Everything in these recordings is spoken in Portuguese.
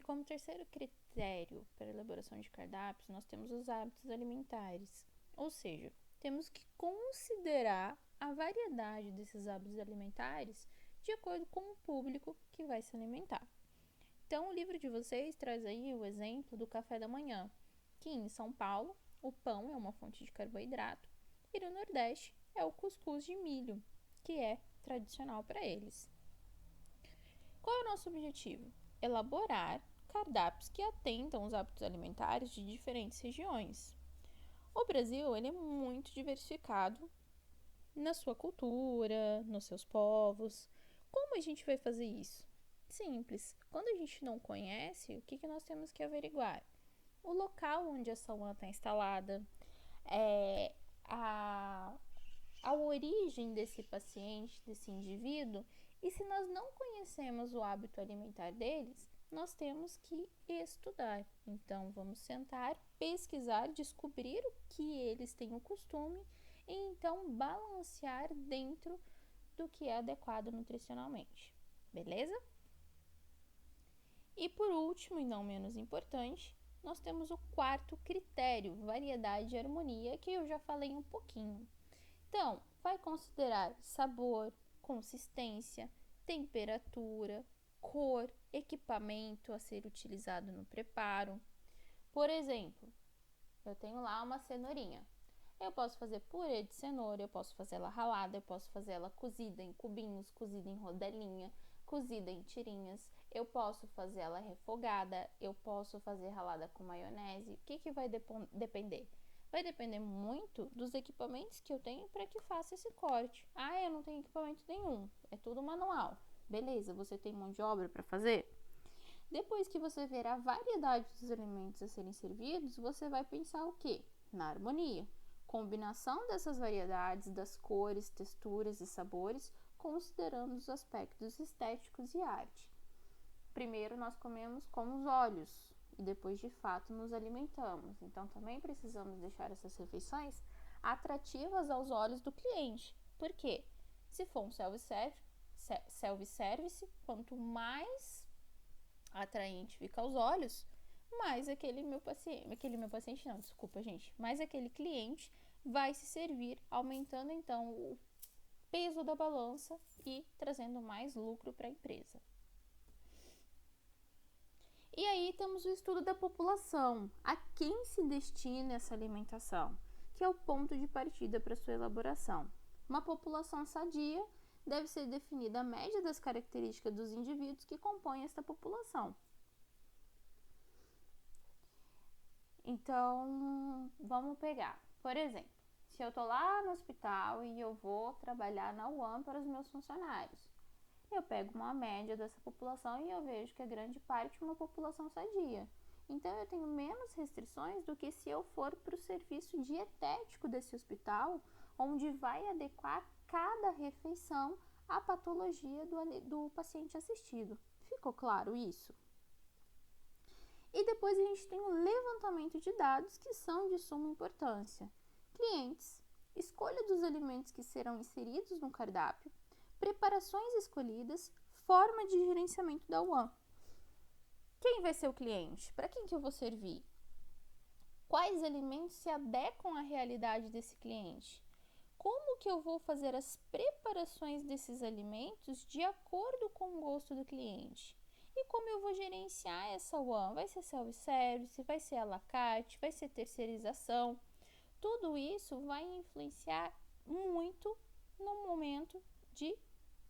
como terceiro critério para a elaboração de cardápios, nós temos os hábitos alimentares. Ou seja, temos que considerar a variedade desses hábitos alimentares de acordo com o público que vai se alimentar. Então, o livro de vocês traz aí o exemplo do café da manhã, que em São Paulo o pão é uma fonte de carboidrato e no Nordeste é o cuscuz de milho, que é tradicional para eles. Qual é o nosso objetivo? Elaborar cardápios que atendam os hábitos alimentares de diferentes regiões. O Brasil ele é muito diversificado na sua cultura, nos seus povos. Como a gente vai fazer isso? Simples. Quando a gente não conhece, o que nós temos que averiguar? O local onde essa UAN está instalada, a origem desse paciente, desse indivíduo, e se nós não conhecemos o hábito alimentar deles, nós temos que estudar. Então, vamos sentar, pesquisar, descobrir o que eles têm o costume e então balancear dentro do que é adequado nutricionalmente. Beleza? E por último, e não menos importante, nós temos o quarto critério, variedade e harmonia, que eu já falei um pouquinho. Então, vai considerar sabor, consistência, temperatura, cor, equipamento a ser utilizado no preparo. Por exemplo, eu tenho lá uma cenourinha. Eu posso fazer purê de cenoura, eu posso fazer ela ralada, eu posso fazer ela cozida em cubinhos, cozida em rodelinha, cozida em tirinhas. Eu posso fazer ela refogada, eu posso fazer ralada com maionese. O que vai depender? Vai depender muito dos equipamentos que eu tenho para que faça esse corte. Ah, eu não tenho equipamento nenhum, é tudo manual. Beleza, você tem mão de obra para fazer? Depois que você ver a variedade dos alimentos a serem servidos, você vai pensar o quê? Na harmonia. Combinação dessas variedades, das cores, texturas e sabores, considerando os aspectos estéticos e arte. Primeiro nós comemos com os olhos e depois de fato nos alimentamos. Então também precisamos deixar essas refeições atrativas aos olhos do cliente. Por quê? Se for um self-service, quanto mais atraente fica aos olhos, mais mais aquele cliente vai se servir, aumentando então o peso da balança e trazendo mais lucro para a empresa. E aí temos o estudo da população, a quem se destina essa alimentação, que é o ponto de partida para sua elaboração. Uma população sadia deve ser definida a média das características dos indivíduos que compõem esta população. Então, vamos pegar, por exemplo, se eu estou lá no hospital e eu vou trabalhar na UAM para os meus funcionários, eu pego uma média dessa população e eu vejo que a grande parte é uma população sadia. Então, eu tenho menos restrições do que se eu for para o serviço dietético desse hospital, onde vai adequar cada refeição à patologia do paciente assistido. Ficou claro isso? E depois a gente tem o levantamento de dados que são de suma importância. Clientes, escolha dos alimentos que serão inseridos no cardápio, preparações escolhidas, forma de gerenciamento da UAM. Quem vai ser o cliente? Para quem que eu vou servir? Quais alimentos se adequam à realidade desse cliente? Como que eu vou fazer as preparações desses alimentos de acordo com o gosto do cliente? E como eu vou gerenciar essa UAM? Vai ser self-service, vai ser à la carte, vai ser terceirização? Tudo isso vai influenciar muito no momento de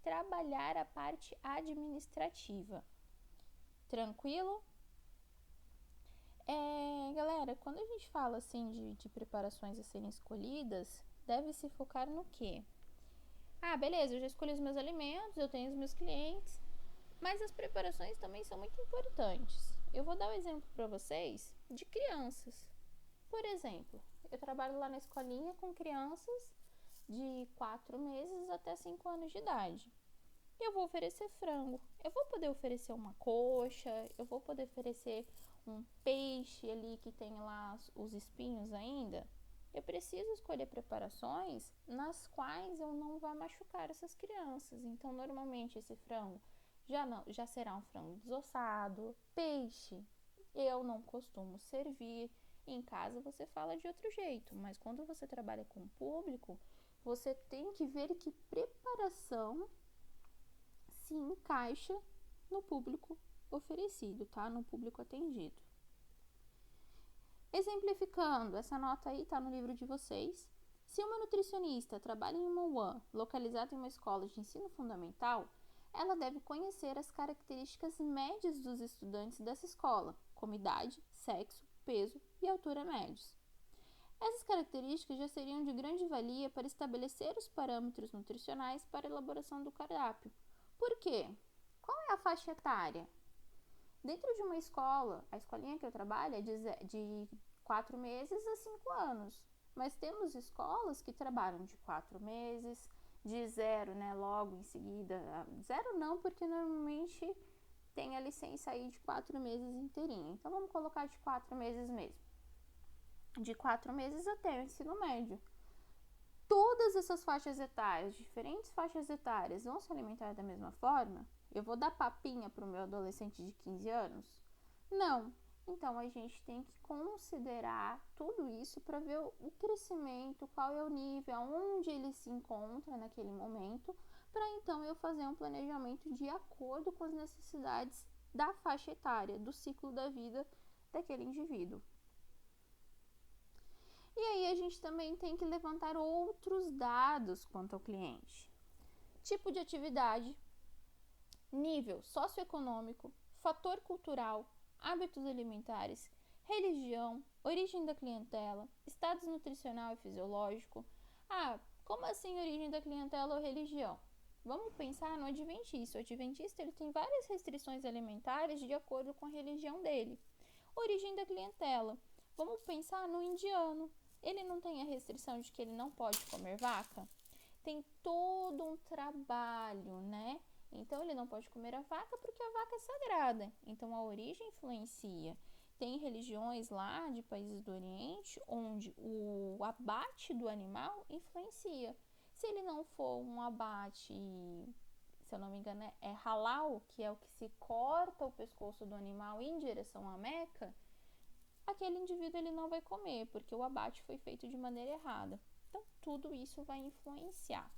trabalhar a parte administrativa. Tranquilo? Galera, quando a gente fala assim de preparações a serem escolhidas, deve se focar no quê? Ah, beleza, eu já escolhi os meus alimentos, eu tenho os meus clientes, mas as preparações também são muito importantes. Eu vou dar um exemplo para vocês de crianças. Por exemplo, eu trabalho lá na escolinha com crianças de 4 meses até 5 anos de idade. Eu vou oferecer frango. Eu vou poder oferecer uma coxa, eu vou poder oferecer um peixe ali que tem lá os espinhos ainda. Eu preciso escolher preparações nas quais eu não vá machucar essas crianças. Então, normalmente esse frango já será um frango desossado, peixe. Eu não costumo servir. Em casa você fala de outro jeito, mas quando você trabalha com o público, você tem que ver que preparação se encaixa no público oferecido, tá? No público atendido. Exemplificando, essa nota aí tá no livro de vocês. Se uma nutricionista trabalha em uma UAN, localizada em uma escola de ensino fundamental, ela deve conhecer as características médias dos estudantes dessa escola, como idade, sexo, peso e altura médios. Essas características já seriam de grande valia para estabelecer os parâmetros nutricionais para a elaboração do cardápio. Por quê? Qual é a faixa etária? Dentro de uma escola, a escolinha que eu trabalho é de 4 meses a 5 anos. Mas temos escolas que trabalham de 4 meses, de 0, né, logo em seguida. 0 não, porque normalmente tem a licença aí de 4 meses inteirinha. Então, vamos colocar de 4 meses mesmo. De 4 meses até o ensino médio. Todas essas faixas etárias, diferentes faixas etárias, vão se alimentar da mesma forma? Eu vou dar papinha para o meu adolescente de 15 anos? Não. Então, a gente tem que considerar tudo isso para ver o crescimento, qual é o nível, onde ele se encontra naquele momento, para então eu fazer um planejamento de acordo com as necessidades da faixa etária, do ciclo da vida daquele indivíduo. E aí a gente também tem que levantar outros dados quanto ao cliente. Tipo de atividade, nível socioeconômico, fator cultural, hábitos alimentares, religião, origem da clientela, status nutricional e fisiológico. Como assim origem da clientela ou religião? Vamos pensar no adventista. O adventista ele tem várias restrições alimentares de acordo com a religião dele. Origem da clientela. Vamos pensar no indiano. Ele não tem a restrição de que ele não pode comer vaca? Tem todo um trabalho, né? Então, ele não pode comer a vaca porque a vaca é sagrada. Então, a origem influencia. Tem religiões lá de países do Oriente onde o abate do animal influencia. Se ele não for um abate, se eu não me engano, é halal, que é o que se corta o pescoço do animal em direção à Meca, aquele indivíduo ele não vai comer, porque o abate foi feito de maneira errada. Então, tudo isso vai influenciar.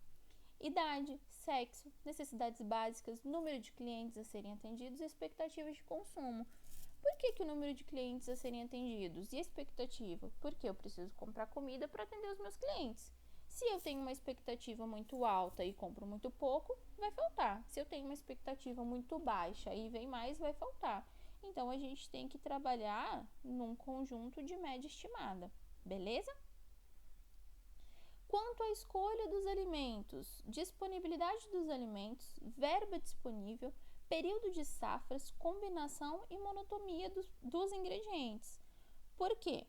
Idade, sexo, necessidades básicas, número de clientes a serem atendidos e expectativas de consumo. Por que o número de clientes a serem atendidos e a expectativa? Porque eu preciso comprar comida para atender os meus clientes. Se eu tenho uma expectativa muito alta e compro muito pouco, vai faltar. Se eu tenho uma expectativa muito baixa e vem mais, vai faltar. Então, a gente tem que trabalhar num conjunto de média estimada, beleza? Quanto à escolha dos alimentos, disponibilidade dos alimentos, verba disponível, período de safras, combinação e monotonia dos ingredientes. Por quê?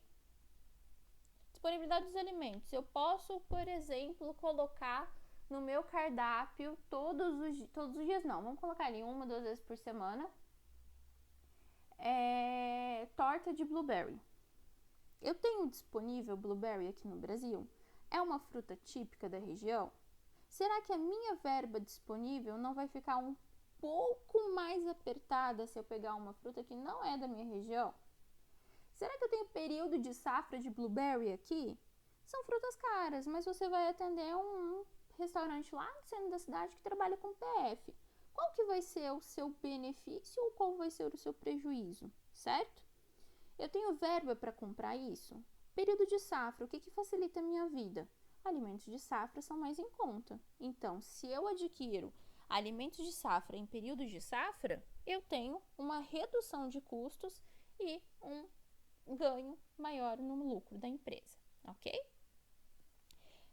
Disponibilidade dos alimentos. Eu posso, por exemplo, colocar no meu cardápio todos os dias, não, vamos colocar ali 1, 2 vezes por semana, torta de blueberry. Eu tenho disponível blueberry aqui no Brasil? É uma fruta típica da região? Será que a minha verba disponível não vai ficar um pouco mais apertada se eu pegar uma fruta que não é da minha região? Será que eu tenho período de safra de blueberry aqui? São frutas caras, mas você vai atender um restaurante lá no centro da cidade que trabalha com PF. Qual que vai ser o seu benefício ou qual vai ser o seu prejuízo, certo? Eu tenho verba para comprar isso? Período de safra, o que facilita a minha vida? Alimentos de safra são mais em conta. Então, se eu adquiro alimentos de safra em período de safra, eu tenho uma redução de custos e um ganho maior no lucro da empresa, ok?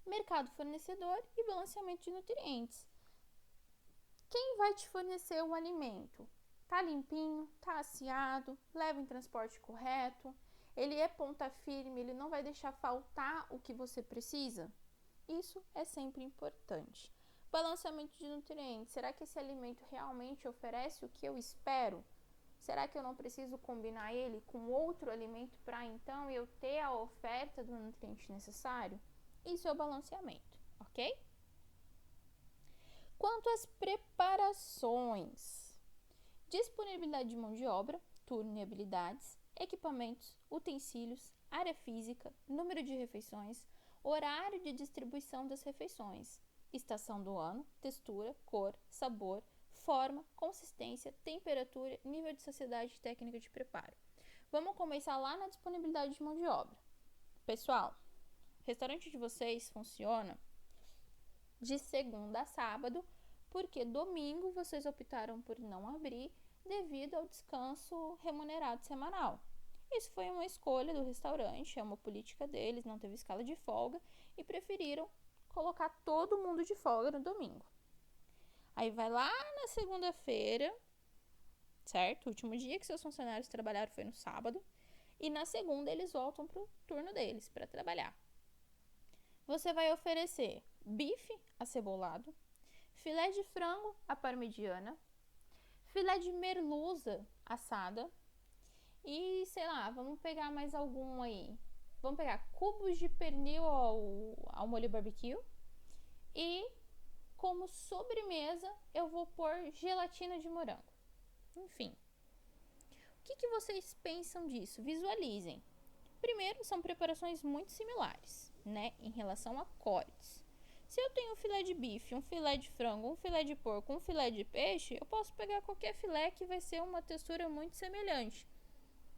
Mercado fornecedor e balanceamento de nutrientes. Quem vai te fornecer o alimento? Tá limpinho, tá aseado, leva em transporte correto, ele é ponta firme, ele não vai deixar faltar o que você precisa? Isso é sempre importante. Balanceamento de nutrientes. Será que esse alimento realmente oferece o que eu espero? Será que eu não preciso combinar ele com outro alimento para então eu ter a oferta do nutriente necessário? Isso é o balanceamento, ok? Quanto às preparações, disponibilidade de mão de obra, turno e habilidades, equipamentos, utensílios, área física, número de refeições, horário de distribuição das refeições, estação do ano, textura, cor, sabor, forma, consistência, temperatura, nível de saciedade e técnica de preparo. Vamos começar lá na disponibilidade de mão de obra. Pessoal, o restaurante de vocês funciona de segunda a sábado, porque domingo vocês optaram por não abrir devido ao descanso remunerado semanal. Isso foi uma escolha do restaurante, é uma política deles, não teve escala de folga e preferiram colocar todo mundo de folga no domingo. Aí vai lá na segunda-feira, certo? O último dia que seus funcionários trabalharam foi no sábado. E na segunda eles voltam pro turno deles para trabalhar. Você vai oferecer bife acebolado, filé de frango à parmegiana, filé de merluza assada e, sei lá, vamos pegar mais algum aí. Vamos pegar cubos de pernil ao molho barbecue e como sobremesa eu vou pôr gelatina de morango. Enfim, o que vocês pensam disso? Visualizem. Primeiro, são preparações muito similares, né, em relação a cortes. Se eu tenho um filé de bife, um filé de frango, um filé de porco, um filé de peixe, eu posso pegar qualquer filé que vai ser uma textura muito semelhante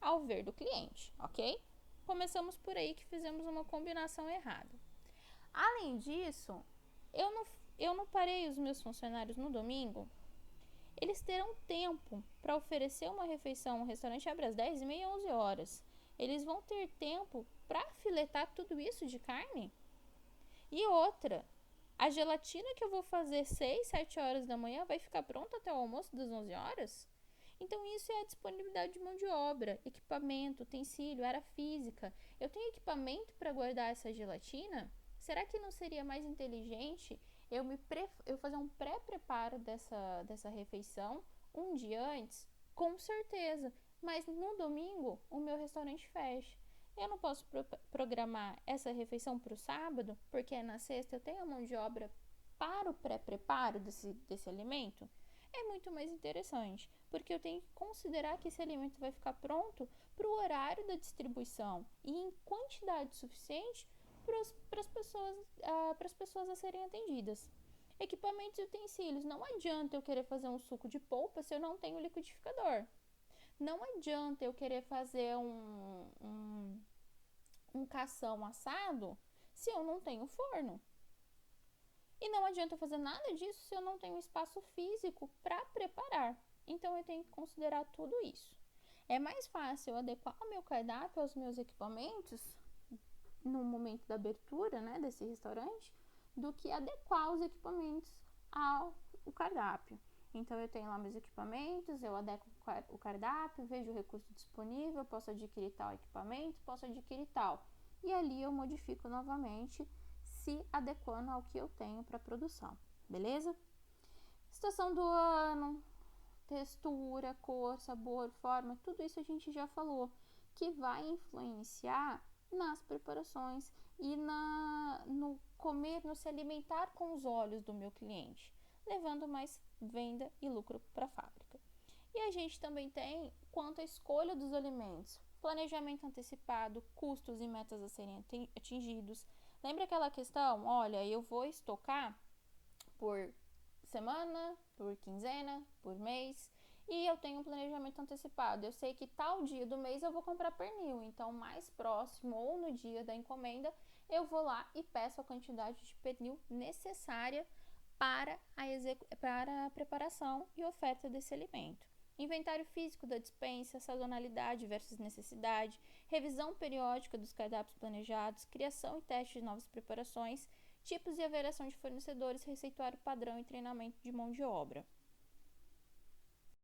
ao ver do cliente, ok? Começamos por aí que fizemos uma combinação errada. Além disso, eu não parei os meus funcionários no domingo. Eles terão tempo para oferecer uma refeição. O restaurante abre às 10h30, 11 horas. Eles vão ter tempo para filetar tudo isso de carne? E outra, a gelatina que eu vou fazer 6, 7 horas da manhã vai ficar pronta até o almoço das 11 horas? Então, isso é a disponibilidade de mão de obra, equipamento, utensílio, área física. Eu tenho equipamento para guardar essa gelatina? Será que não seria mais inteligente eu fazer um pré-preparo dessa refeição um dia antes? Com certeza, mas no domingo o meu restaurante fecha. Eu não posso programar essa refeição para o sábado, porque na sexta eu tenho a mão de obra para o pré-preparo desse alimento. É muito mais interessante, porque eu tenho que considerar que esse alimento vai ficar pronto para o horário da distribuição e em quantidade suficiente para as pessoas a serem atendidas. Equipamentos e utensílios. Não adianta eu querer fazer um suco de polpa se eu não tenho liquidificador. Não adianta eu querer fazer um cação assado se eu não tenho forno. E não adianta fazer nada disso se eu não tenho espaço físico para preparar. Então eu tenho que considerar tudo isso. É mais fácil eu adequar o meu cardápio aos meus equipamentos no momento da abertura, né, desse restaurante, do que adequar os equipamentos ao cardápio. Então eu tenho lá meus equipamentos, eu adequo o cardápio, vejo o recurso disponível, posso adquirir tal equipamento, posso adquirir tal. E ali eu modifico novamente, se adequando ao que eu tenho para produção, beleza? Estação do ano, textura, cor, sabor, forma, tudo isso a gente já falou, que vai influenciar nas preparações e no comer, no se alimentar com os olhos do meu cliente, levando mais venda e lucro para a fábrica. E a gente também tem quanto à escolha dos alimentos, planejamento antecipado, custos e metas a serem atingidos. Lembra aquela questão? Olha, eu vou estocar por semana, por quinzena, por mês, e eu tenho um planejamento antecipado. Eu sei que tal dia do mês eu vou comprar pernil, então mais próximo ou no dia da encomenda eu vou lá e peço a quantidade de pernil necessária para a preparação e oferta desse alimento. Inventário físico da despensa, sazonalidade versus necessidade, revisão periódica dos cardápios planejados, criação e teste de novas preparações, tipos e avaliação de fornecedores, receituário padrão e treinamento de mão de obra.